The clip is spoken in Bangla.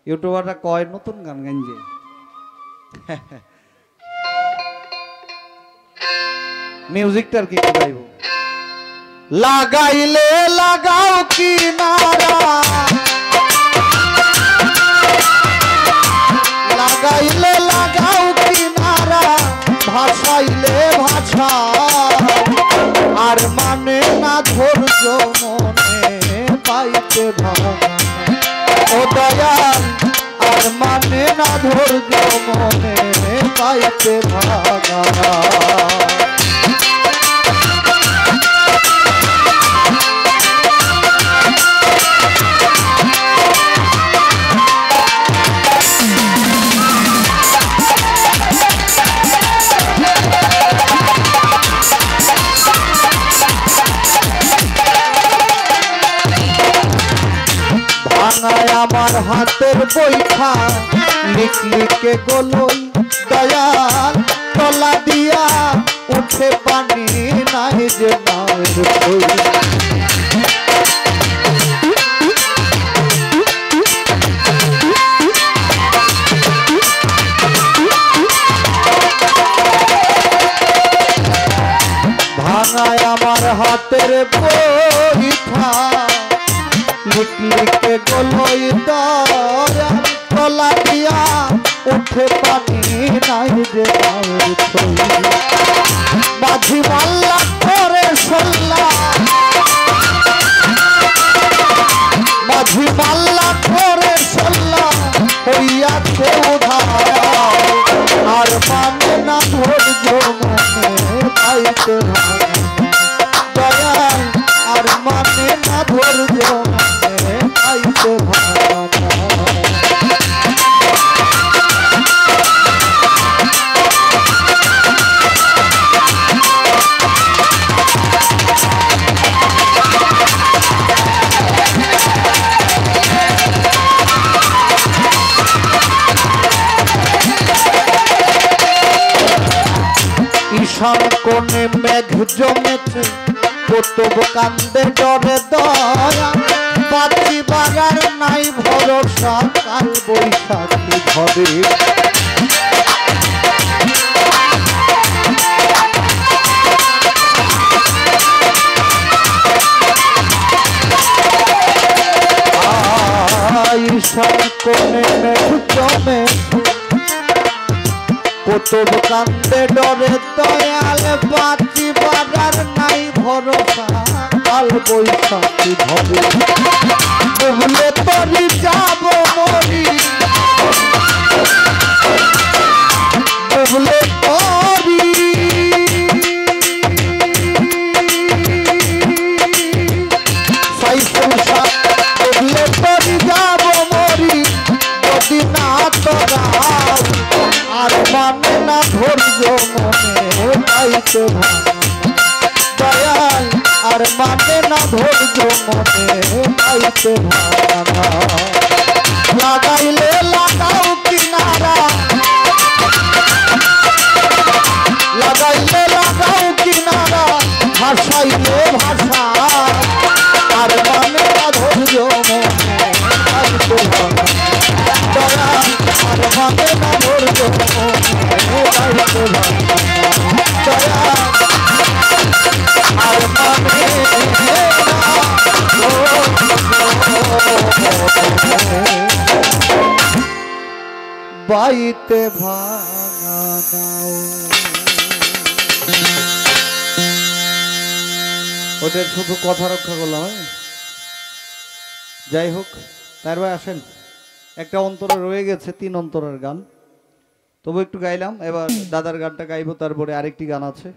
ইউটিউবাররা কয় নতুন গান গাইছে মিউজিকটার কি গাইব লাগাইলে লাগাও কিনারা লাগাইলে লাগাও কিনারা ভাষাইলে ভাষা আর মানে না ধৈর্য মনে পাইতে ভাঙা ও দয়াল আর মানে না ধৈর্য মনে পাইতে ভাঙা আমার হাতের বইখা লিখ লিখে গলই দয়াল তলা দিয়া উঠে পানি নাই যে নায়ের কই ভাঙায় আমার হাতের বইখা লিখ লিখে গলই দয়াল তলা দিয়া উঠে পানি নাই যে নায়ের কই মাঝি মাল্লা করে সল্লা মাঝি মাল্লা করে সল্লা হইয়াছে উধার আর মানে না ধৈর্য মনে পাইতে দয়াল আর মানে না ধৈর্য মনে পাইতে ঈশান কোণে মেঘ জমেছে কতব কান্দে ডরে দয়া পাখি বাগার নাই ভরসা কাল বৈশাখী ধরে ঈশান কোণে মেঘ জমেছে কতব কান্দে ডরে দয়াল বাঁচি বাজার নাই ভরসা কাল বৈশাখী ধরে ডুবলে তরি যাব মরি ডুবলে তরি সাইফুল শাহ ডুবলে তরি যাব মরি যদি না তোরা আর মানে না ধৈর্য মনে পাইতে দয়াল আর মানে না ধৈর্য মনে পাইতে লাগাইলে লাগাও কিনারা লাগাইলে লাগাও কিনারা ভাষাইলে ভাষা আর মানে না ধৈর্য মনে পাইতে দয়াল আর মানে না ধৈর্য মনে পাইতে দয়াল আর মানে বাইতে ভাঙা নাও ওদের শুধু কথা রক্ষা করলাম যাই হোক তার ভাই আসেন একটা অন্তরে রয়ে গেছে 3 অন্তরের গান তবু একটু গাইলাম এবার দাদার গানটা গাইবো তারপরে আরেকটি গান আছে